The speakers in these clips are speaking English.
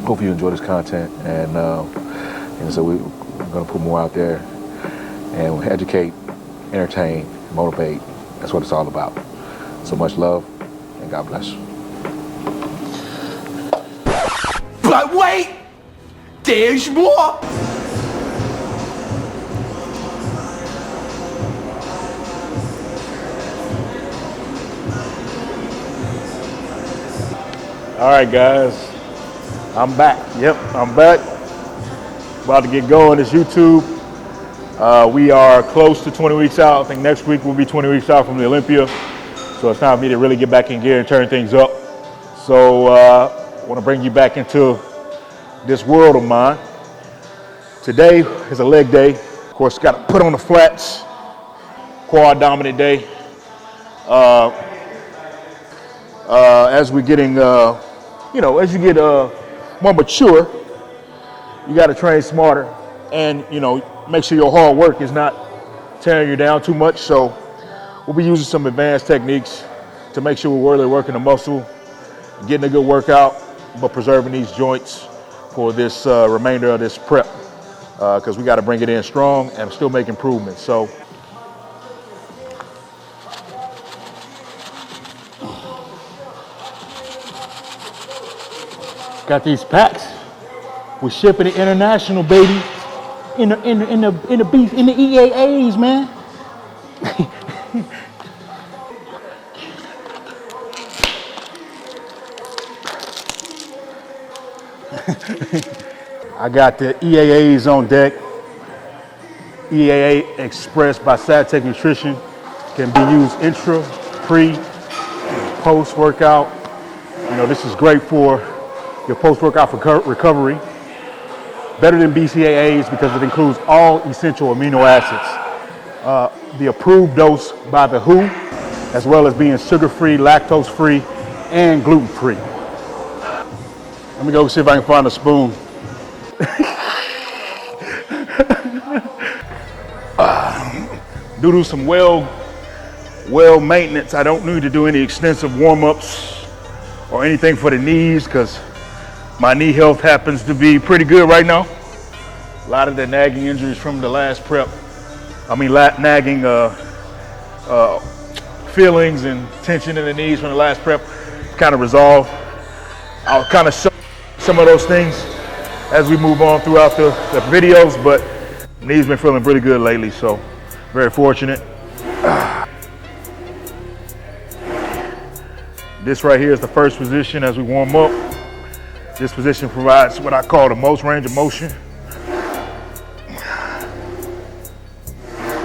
Hope you enjoy this content, and so we're going to put more out there and we'll educate, entertain, motivate. That's what it's all about. So much love, and God bless. But wait, there's more. All right, guys, I'm back. Yep, I'm back. About to get going. It's YouTube. We are close to 20 weeks out. I think next week we'll be 20 weeks out from the Olympia. So it's time for me to really get back in gear and turn things up. So I want to bring you back into this world of mine. Today is a leg day. Of course, got to put on the flats. Quad dominant day. As we're getting, as you get more mature, you got to train smarter and, make sure your hard work is not tearing you down too much. So we'll be using some advanced techniques to make sure we're really working the muscle, getting a good workout, but preserving these joints for this remainder of this prep, because we got to bring it in strong and still make improvements. So got these packs. We're shipping it international, baby. In the EAAs, man. I got the EAAs on deck. EAA Express by Satech Nutrition can be used intra, pre, post workout. This is great for your post-workout recovery. Better than BCAAs because it includes all essential amino acids. The approved dose by the WHO, as well as being sugar-free, lactose-free, and gluten-free. Let me go see if I can find a spoon. Due to some well maintenance, I don't need to do any extensive warm-ups or anything for the knees because my knee health happens to be pretty good right now. A lot of the nagging injuries from the last prep, nagging feelings and tension in the knees from the last prep kind of resolved. I'll kind of show some of those things as we move on throughout the videos, but knees been feeling pretty good lately, so very fortunate. This right here is the first position as we warm up. This position provides what I call the most range of motion.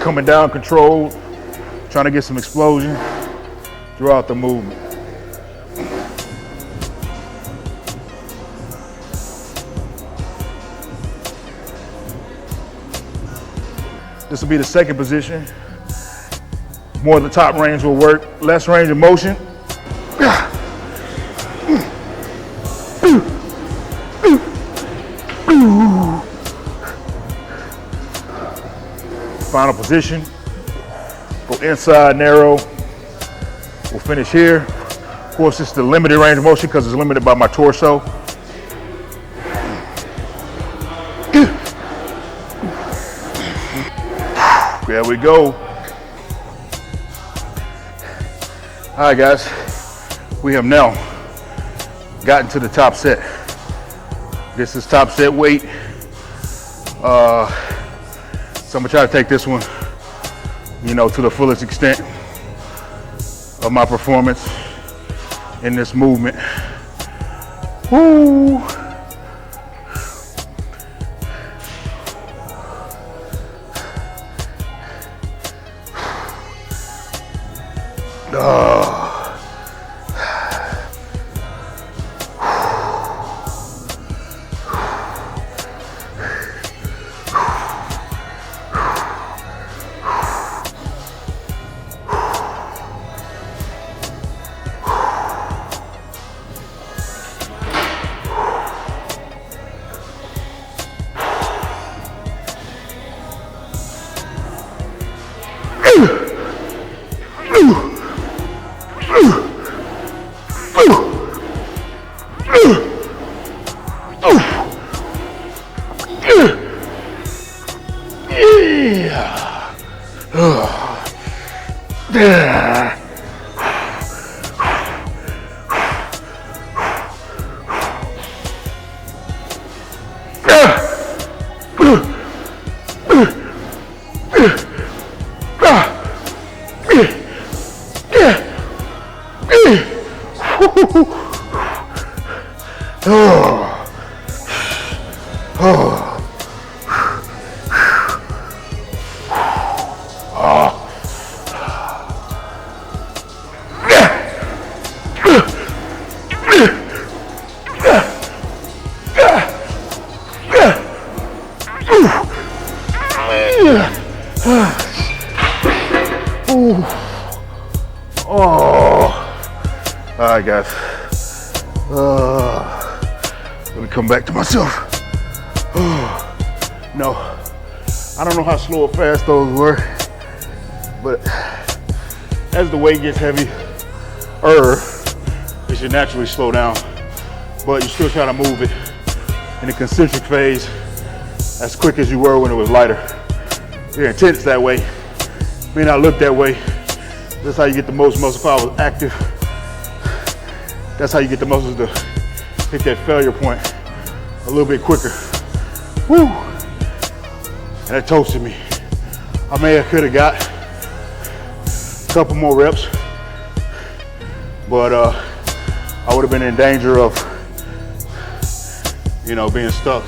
Coming down controlled, trying to get some explosion throughout the movement. This will be the second position. More of the top range will work, less range of motion. Final position, go inside narrow, we'll finish here. Of course, it's the limited range of motion because it's limited by my torso. There we go. All right, guys, we have now gotten to the top set. This is top set weight. So I'm gonna try to take this one, to the fullest extent of my performance in this movement. Woo! All right, guys. Let me come back to myself. No, I don't know how slow or fast those were, but as the weight gets heavy, it should naturally slow down. But you still try to move it in the concentric phase as quick as you were when it was lighter. You're intense that way. May not look that way. That's how you get the most muscle fibers active. That's how you get the muscles to hit that failure point a little bit quicker. Woo! And that toasted me. I could have got a couple more reps, but I would have been in danger of, being stuck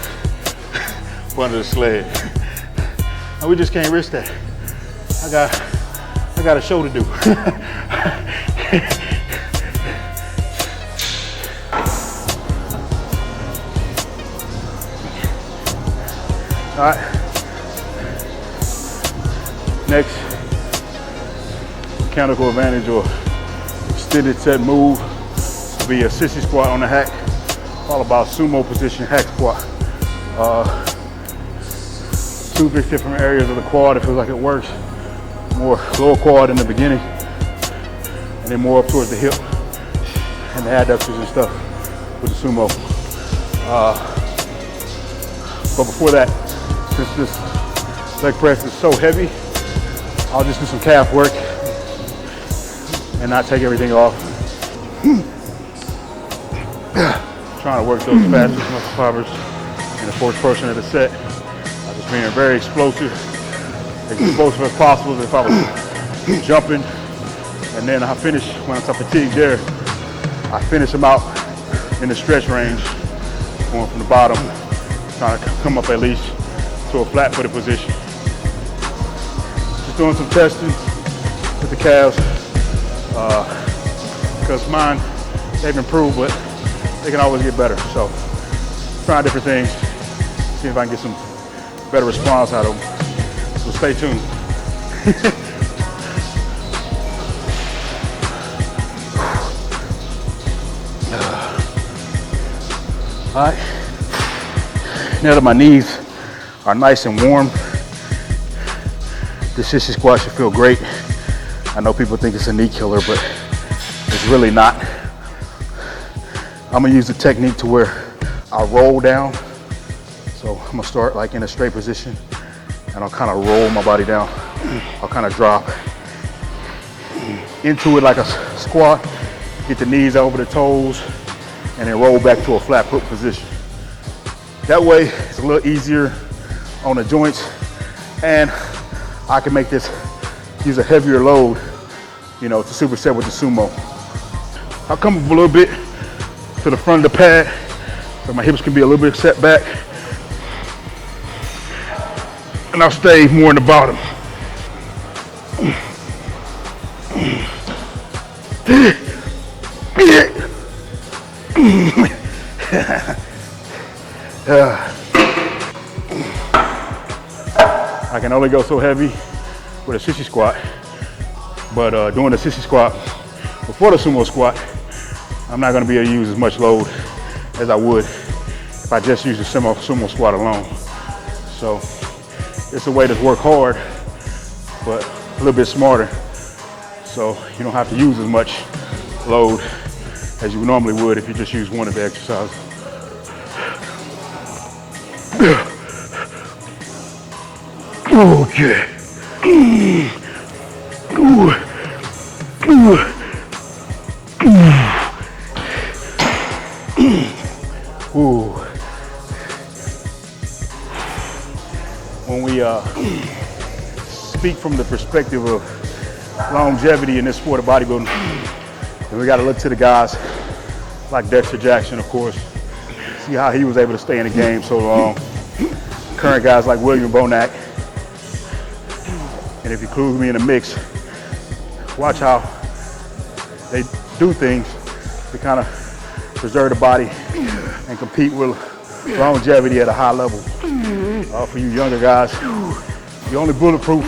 under the sled. And we just can't risk that. I got a show to do. All right. Next, mechanical advantage or extended set move will be a sissy squat on the hack, followed by a sumo position hack squat. 2 big different areas of the quad. It feels like it works. More lower quad in the beginning, and then more up towards the hip and the adductors and stuff with the sumo. But before that, since this leg press is so heavy, I'll just do some calf work and not take everything off. Trying to work those fastest muscle fibers in the first portion of the set. I'm just being very explosive as possible. If I was jumping, and then I finish, when I'm fatigued there, I finish them out in the stretch range, going from the bottom, trying to come up at least to a flat-footed position. Just doing some testing with the calves, because mine, they've improved, but they can always get better. So trying different things, see if I can get some better response out of them. So stay tuned. All right, now that my knees are nice and warm, the sissy squat should feel great. I know people think it's a knee killer, but it's really not. I'm gonna use the technique to where I roll down. So I'm gonna start like in a straight position, and I'll kind of roll my body down. I'll kind of drop into it like a squat, get the knees over the toes, and then roll back to a flat foot position. That way, it's a little easier on the joints, and I can make this, use a heavier load, to superset with the sumo. I'll come up a little bit to the front of the pad, so my hips can be a little bit set back, and I'll stay more in the bottom. I can only go so heavy with a sissy squat, but doing the sissy squat before the sumo squat, I'm not going to be able to use as much load as I would if I just use the sumo squat alone. So it's a way to work hard, but a little bit smarter, so you don't have to use as much load as you normally would if you just use one of the exercises. Okay. When we speak from the perspective of longevity in this sport of bodybuilding, and we got to look to the guys like Dexter Jackson, of course, See how he was able to stay in the game so long. Current guys like William Bonac. And if you include me in the mix, watch how they do things to kind of preserve the body and compete with longevity at a high level. For you younger guys, you're only bulletproof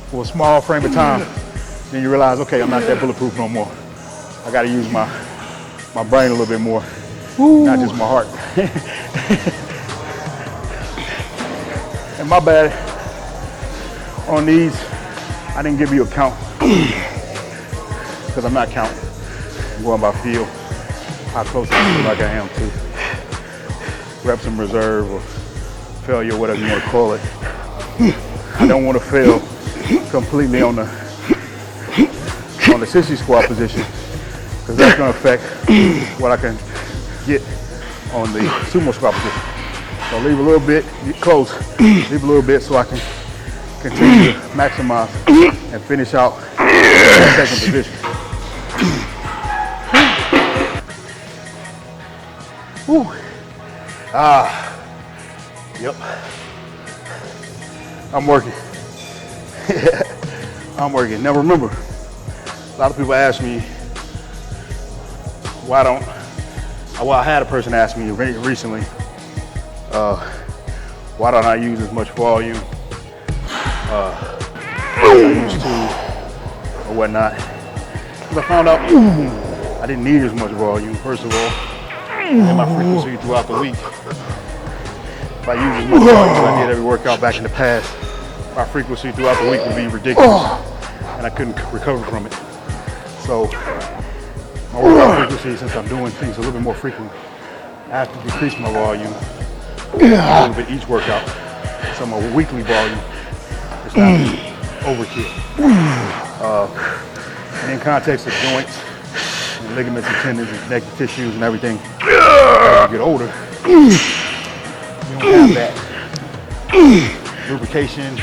for a small frame of time. Then you realize, okay, I'm not that bulletproof no more. I got to use my brain a little bit more, not just my heart. And my bad on these, I didn't give you a count because I'm not counting. I'm going by feel, how close I feel like I am to reps in reserve or failure, whatever you want to call it. I don't want to fail completely on the sissy squat position because that's going to affect what I can get on the sumo squat position. So leave a little bit, get close, leave a little bit so I can continue to maximize and finish out the second position. Whew. Yep. I'm working. I'm working. Now remember, a lot of people ask me, well, I had a person ask me recently, why don't I use as much volume as I used to or whatnot? Because I found out I didn't need as much volume, first of all, and my frequency throughout the week. If I used as much volume as I did every workout back in the past, my frequency throughout the week would be ridiculous, and I couldn't recover from it. So my workout frequency, since I'm doing things a little bit more frequently, I have to decrease my volume a little bit each workout. So my weekly volume is not overkill. And in context of joints and ligaments and tendons and connective tissues and everything, as you get older, you don't have that lubrication,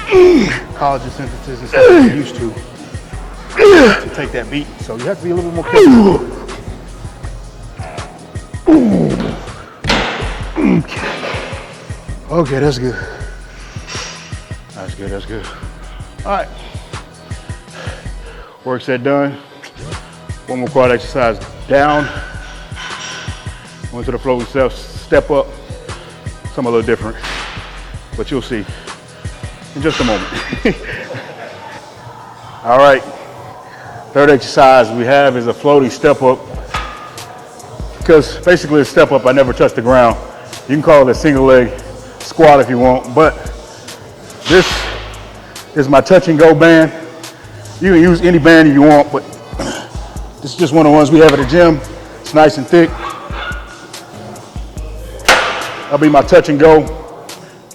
collagen synthesis and stuff that you used to take that beat. So you have to be a little bit more careful. Okay, that's good. That's good, that's good. All right. Work set done. One more quad exercise down. Went to the floating step up. Something a little different, but you'll see in just a moment. All right. Third exercise we have is a floating step up. Because basically a step up, I never touch the ground. You can call it a single leg squat if you want, but this is my touch and go band. You can use any band you want, but this is just one of the ones we have at the gym. It's nice and thick. That'll be my touch and go.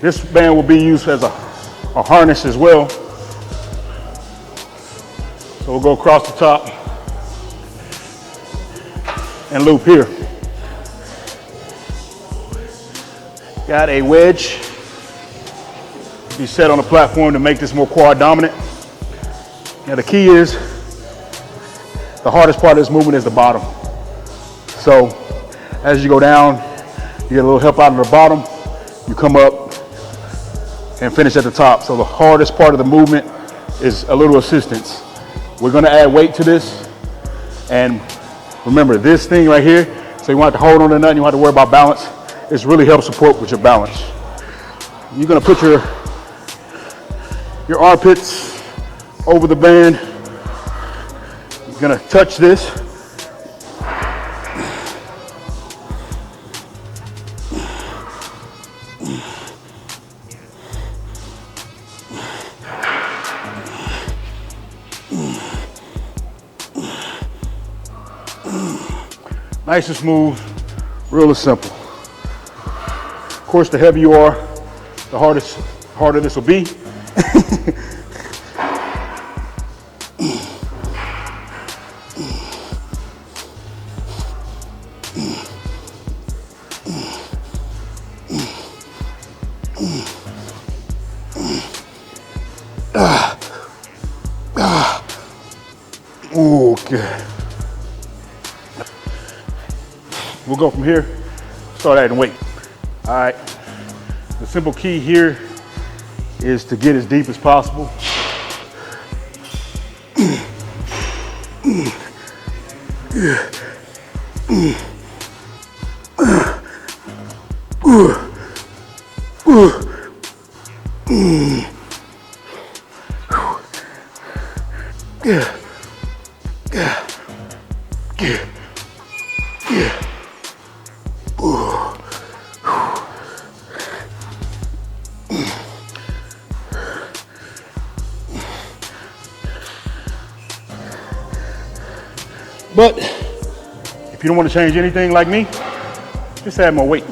This band will be used as a harness as well. So we'll go across the top and loop here. Got a wedge. Be set on the platform to make this more quad dominant. Now the key is, the hardest part of this movement is the bottom. So as you go down, you get a little help out of the bottom, you come up and finish at the top. So the hardest part of the movement is a little assistance. We're gonna add weight to this. And remember this thing right here, so you want to hold on to nothing, you don't have to worry about balance. This really helps support with your balance. You're gonna put your armpits over the band. You're gonna touch this. Nice and smooth, real simple. Of course, the heavier you are, the harder this will be. Okay. We'll go from here. start adding weight. All right, the simple key here is to get as deep as possible. But if you don't want to change anything like me, just add more weight.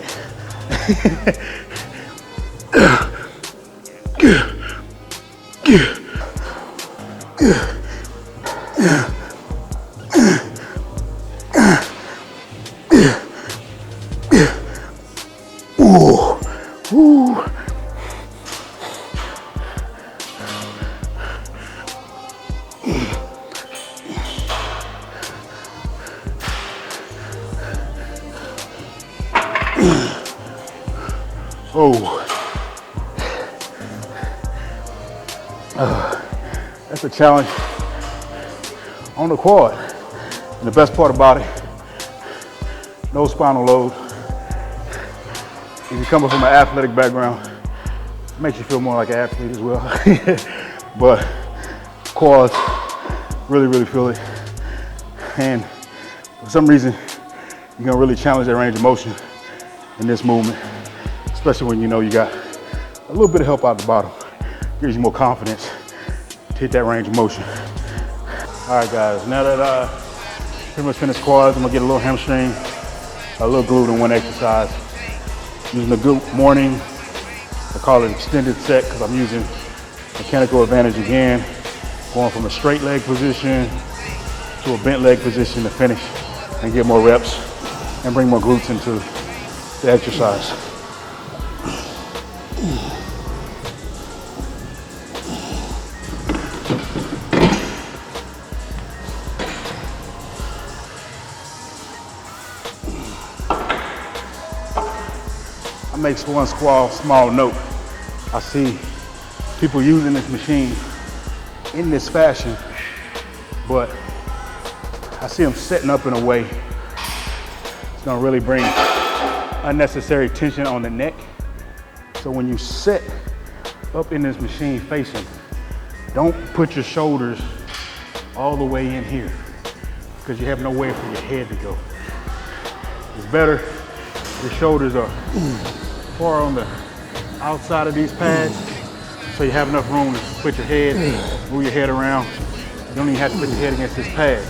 That's a challenge on the quad. And the best part about it, no spinal load. If you're coming from an athletic background, it makes you feel more like an athlete as well. But quads, really feel it. And for some reason, you're gonna really challenge that range of motion in this movement, especially when you know you got a little bit of help out the bottom. Gives you more confidence to hit that range of motion. All right, guys, now that I pretty much finished quads, I'm gonna get a little hamstring, a little glute in one exercise. Using the glute morning, I call it extended set because I'm using mechanical advantage again, going from a straight leg position to a bent leg position to finish and get more reps and bring more glutes into the exercise. I make one small note. I see people using this machine in this fashion, but I see them setting up in a way it's gonna really bring unnecessary tension on the neck. So when you set up in this machine facing, don't put your shoulders all the way in here because you have nowhere for your head to go. It's better your shoulders are far on the outside of these pads so you have enough room to put your head, move your head around. You don't even have to put your head against this pad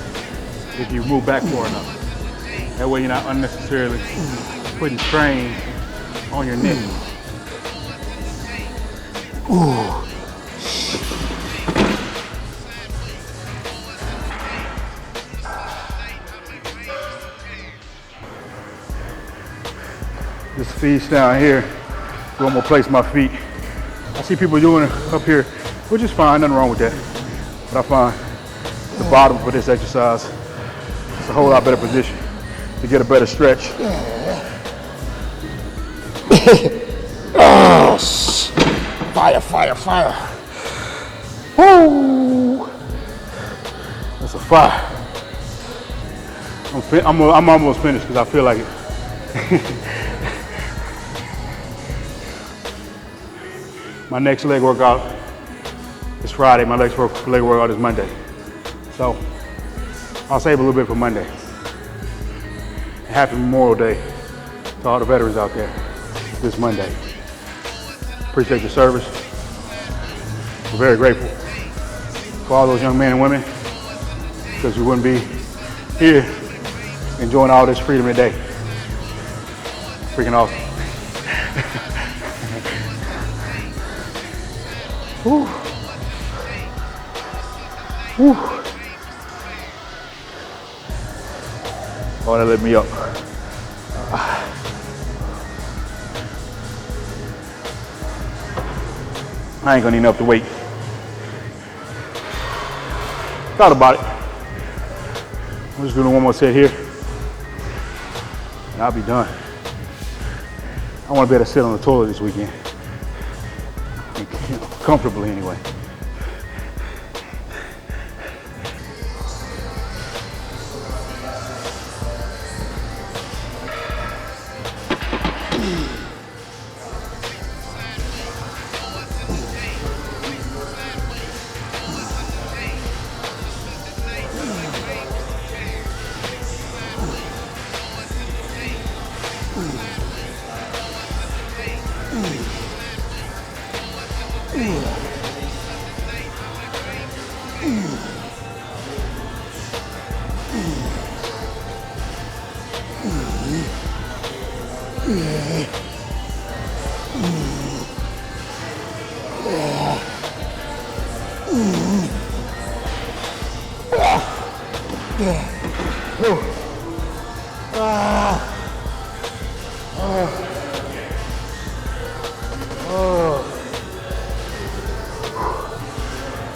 if you move back far enough. That way you're not unnecessarily putting strain on your neck. Ooh. This feast down here, where I'm gonna place my feet. I see people doing it up here, which is fine, nothing wrong with that. But I find the bottom for this exercise is a whole lot better position to get a better stretch. Fire. Woo! That's a fire. I'm almost finished because I feel like it. My next leg workout is Friday. My leg workout is Monday. So I'll save a little bit for Monday. Happy Memorial Day to all the veterans out there this Monday. Appreciate your service. We're very grateful for all those young men and women because we wouldn't be here enjoying all this freedom today. Freaking awesome. Whew. Whew. Oh, that lit me up. I ain't gonna need enough to wait. Thought about it. I'm just doing one more set here, and I'll be done. I want to be able to sit on the toilet this weekend. You know, comfortably anyway.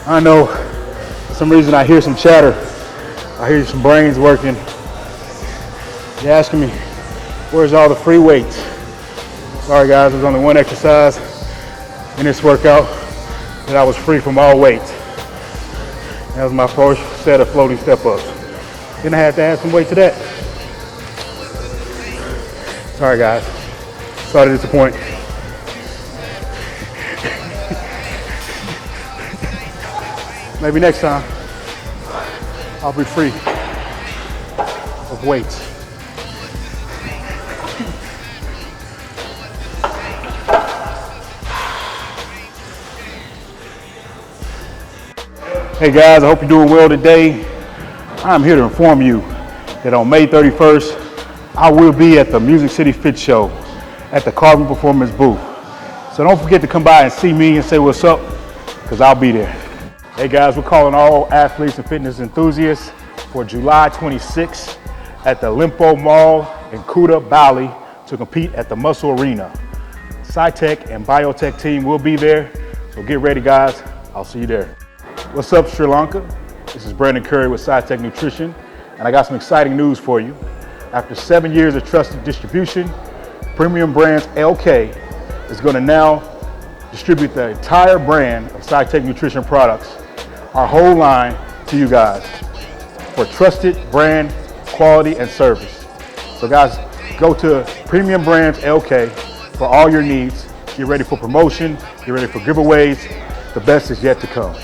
I know for some reason I hear some chatter. I hear some brains working. You're asking me, where's all the free weights? Sorry guys, there's only one exercise in this workout that I was free from all weights. That was my first set of floating step-ups. Then I had to add some weight to that. Sorry guys, sorry to disappoint. Maybe next time, I'll be free of weights. Hey guys, I hope you're doing well today. I'm here to inform you that on May 31st, I will be at the Music City Fit Show at the Carving Performance booth. So don't forget to come by and see me and say what's up, because I'll be there. Hey guys, we're calling all athletes and fitness enthusiasts for July 26th at the Limpo Mall in Kuta, Bali to compete at the Muscle Arena. SciTech and Biotech team will be there, so get ready guys, I'll see you there. What's up Sri Lanka? This is Brandon Curry with SciTech Nutrition, and I got some exciting news for you. After 7 years of trusted distribution, Premium Brands LK is going to now distribute the entire brand of SciTech Nutrition products, our whole line, to you guys for trusted brand quality and service. So guys, go to Premium Brands LK for all your needs. Get ready for promotion, get ready for giveaways. The best is yet to come.